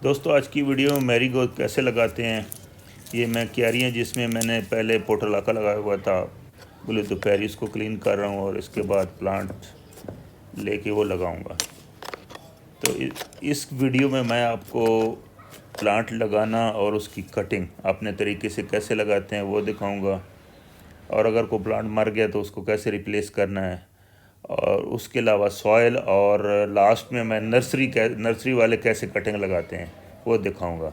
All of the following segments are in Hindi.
दोस्तों आज की वीडियो में मैरीगोल्ड कैसे लगाते हैं। ये मैं क्यारियाँ जिसमें मैंने पहले पोटलाका लगाया हुआ था, बोले दोपहर इसको क्लीन कर रहा हूँ और इसके बाद प्लांट लेके वो लगाऊंगा। तो इस वीडियो में मैं आपको प्लांट लगाना और उसकी कटिंग अपने तरीके से कैसे लगाते हैं वो दिखाऊंगा, और अगर कोई प्लांट मर गया तो उसको कैसे रिप्लेस करना है, और उसके अलावा सॉइल, और लास्ट में मैं नर्सरी वाले कैसे कटिंग लगाते हैं वो दिखाऊंगा।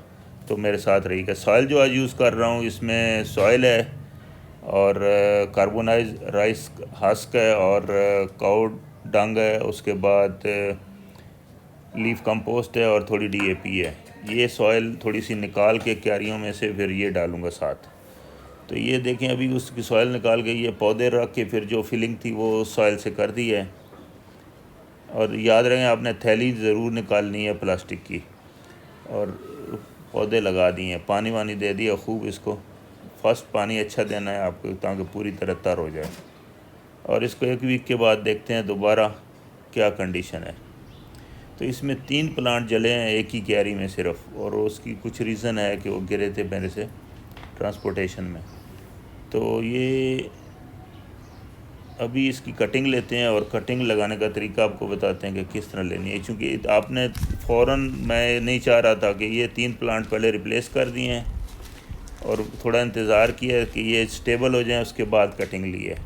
तो मेरे साथ रहिएगा। सॉइल जो आज यूज़ कर रहा हूँ इसमें सॉइल है और कार्बोनाइज राइस हस्क है और काउ डंग है, उसके बाद लीफ कंपोस्ट है और थोड़ी डीएपी है। ये सॉइल थोड़ी सी निकाल के क्यारियों में से फिर ये डालूँगा साथ। तो ये देखें अभी उसकी सॉइल निकाल के ये पौधे रख के फिर जो फिलिंग थी वो सॉइल से कर दी है। और याद रखें आपने थैली ज़रूर निकालनी है प्लास्टिक की, और पौधे लगा दिए हैं, पानी वानी दे दिया खूब। इसको फर्स्ट पानी अच्छा देना है आपको ताकि पूरी तरह तर हो जाए, और इसको 1 वीक के बाद देखते हैं दोबारा क्या कंडीशन है। तो इसमें 3 प्लांट जले हैं एक ही क्यारी में सिर्फ, और उसकी कुछ रीज़न है कि वो गिरे थे मेरे से ट्रांसपोर्टेशन में। तो ये अभी इसकी कटिंग लेते हैं और कटिंग लगाने का तरीका आपको बताते हैं कि किस तरह लेनी है, क्योंकि आपने फ़ौरन, मैं नहीं चाह रहा था कि ये 3 प्लांट पहले रिप्लेस कर दिए हैं और थोड़ा इंतज़ार किया कि ये स्टेबल हो जाएं, उसके बाद कटिंग ली है।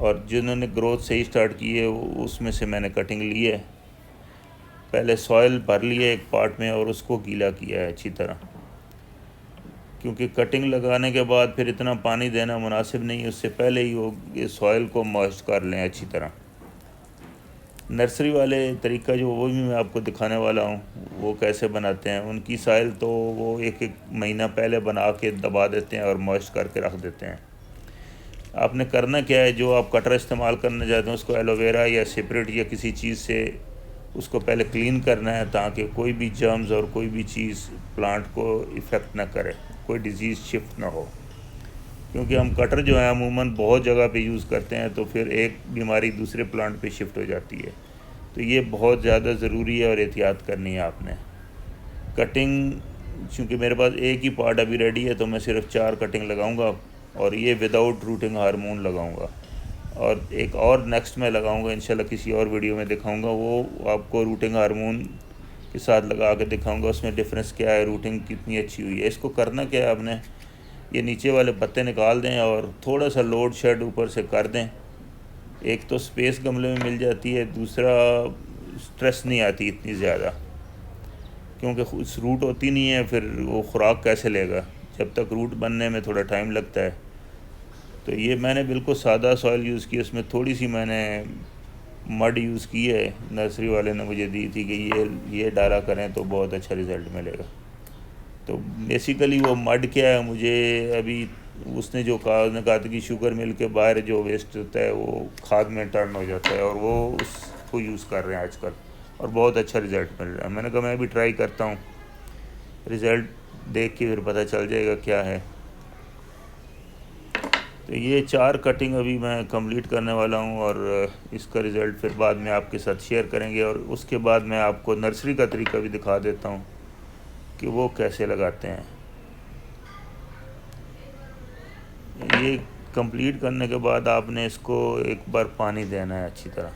और जिन्होंने ग्रोथ सही स्टार्ट की है उसमें से मैंने कटिंग ली है। पहले सॉइल भर लिया एक पार्ट में और उसको गीला किया है अच्छी तरह, क्योंकि कटिंग लगाने के बाद फिर इतना पानी देना मुनासिब नहीं है, उससे पहले ही वो सॉइल को मॉइस्ट कर लें अच्छी तरह। नर्सरी वाले तरीका जो वो भी मैं आपको दिखाने वाला हूँ वो कैसे बनाते हैं। उनकी सॉइल तो वो 1-1 महीना पहले बना के दबा देते हैं और मॉइस्ट करके रख देते हैं। आपने करना क्या है, जो आप कटर इस्तेमाल करना चाहते हैं उसको एलोवेरा या सेपरेट या किसी चीज़ से उसको पहले क्लीन करना है, ताकि कोई भी जर्म्स और कोई भी चीज़ प्लांट को इफ़ेक्ट ना करे, कोई डिज़ीज़ शिफ्ट ना हो। क्योंकि हम कटर जो है अमूमन बहुत जगह पे यूज़ करते हैं, तो फिर एक बीमारी दूसरे प्लांट पे शिफ्ट हो जाती है। तो ये बहुत ज़्यादा ज़रूरी है और एहतियात करनी है आपने। कटिंग, चूँकि मेरे पास एक ही पार्ट अभी रेडी है तो मैं सिर्फ 4 कटिंग लगाऊंगा, और ये विदाउट रूटिंग हार्मोन लगाऊंगा। और एक और नेक्स्ट में लगाऊंगा इंशाल्लाह, किसी और वीडियो में दिखाऊंगा, वो आपको रूटिंग हार्मोन के साथ लगा के दिखाऊंगा उसमें डिफरेंस क्या है, रूटिंग कितनी अच्छी हुई है। इसको करना क्या है, आपने ये नीचे वाले पत्ते निकाल दें और थोड़ा सा लोड शेड ऊपर से कर दें। एक तो स्पेस गमले में मिल जाती है, दूसरा स्ट्रेस नहीं आती इतनी ज़्यादा, क्योंकि रूट होती नहीं है, फिर वो खुराक कैसे लेगा, जब तक रूट बनने में थोड़ा टाइम लगता है। तो ये मैंने बिल्कुल सादा सॉइल यूज़ की, उसमें थोड़ी सी मैंने मड यूज़ की है, नर्सरी वाले ने मुझे दी थी कि ये डाला करें तो बहुत अच्छा रिज़ल्ट मिलेगा। तो बेसिकली वो मड क्या है, मुझे अभी उसने जो कहा, उसने कहा था कि शुगर मिल के बाहर जो वेस्ट होता है वो खाद में टर्न हो जाता है, और वो उसको यूज़ कर रहे हैं आजकल और बहुत अच्छा रिज़ल्ट मिल रहा है। मैंने कहा मैं भी ट्राई करता हूँ, रिज़ल्ट देख के फिर पता चल जाएगा क्या है। तो ये 4 कटिंग अभी मैं कंप्लीट करने वाला हूँ, और इसका रिज़ल्ट फिर बाद में आपके साथ शेयर करेंगे, और उसके बाद मैं आपको नर्सरी का तरीका भी दिखा देता हूँ कि वो कैसे लगाते हैं। ये कंप्लीट करने के बाद आपने इसको एक बार पानी देना है अच्छी तरह।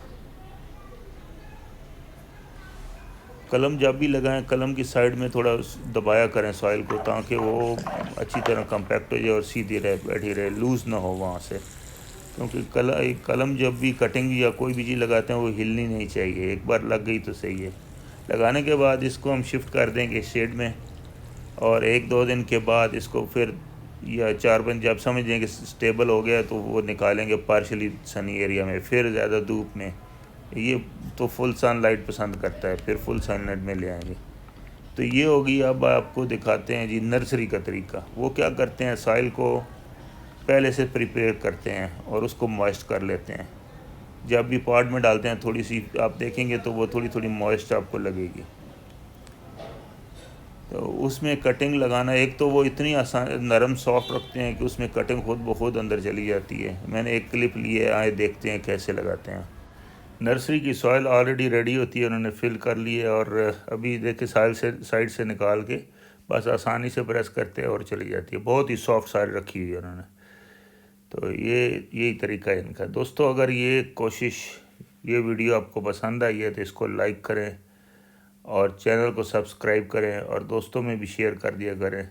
कलम जब भी लगाएं, कलम की साइड में थोड़ा दबाया करें सॉइल को, ताकि वो अच्छी तरह कंपैक्ट हो जाए और सीधी रहे, बैठी रहे, लूज़ ना हो वहाँ से। क्योंकि कलम जब भी कटिंग या कोई भी चीज़ लगाते हैं वो हिलनी नहीं चाहिए, एक बार लग गई तो सही है। लगाने के बाद इसको हम शिफ्ट कर देंगे शेड में, और 1-2 दिन के बाद इसको फिर, या 4-5 जब समझ लेंगे स्टेबल हो गया तो वो निकालेंगे पार्शली सनी एरिया में, फिर ज़्यादा धूप में। ये तो फुल सनलाइट पसंद करता है, फिर फुल सनलाइट में ले आएंगे। तो ये होगी। अब आपको दिखाते हैं जी नर्सरी का तरीका। वो क्या करते हैं, सॉइल को पहले से प्रिपेयर करते हैं और उसको मॉइस्ट कर लेते हैं। जब भी पॉट में डालते हैं थोड़ी सी आप देखेंगे तो वो थोड़ी थोड़ी मॉइस्ट आपको लगेगी। तो उसमें कटिंग लगाना, एक तो वो इतनी आसान नरम सॉफ्ट रखते हैं कि उसमें कटिंग खुद ब खुद अंदर चली जाती है। मैंने एक क्लिप ली है, आए देखते हैं कैसे लगाते हैं। नर्सरी की सॉइल ऑलरेडी रेडी होती है, उन्होंने फिल कर ली है और अभी देखिए साइड से निकाल के बस आसानी से प्रेस करते हैं और चली जाती है। बहुत ही सॉफ्ट सॉइल रखी हुई है उन्होंने। तो यही तरीका है इनका। दोस्तों अगर ये वीडियो आपको पसंद आई है तो इसको लाइक करें और चैनल को सब्सक्राइब करें और दोस्तों में भी शेयर कर दिया करें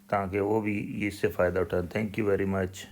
ताकि वो भी इससे फ़ायदा उठाएं। Thank you very much.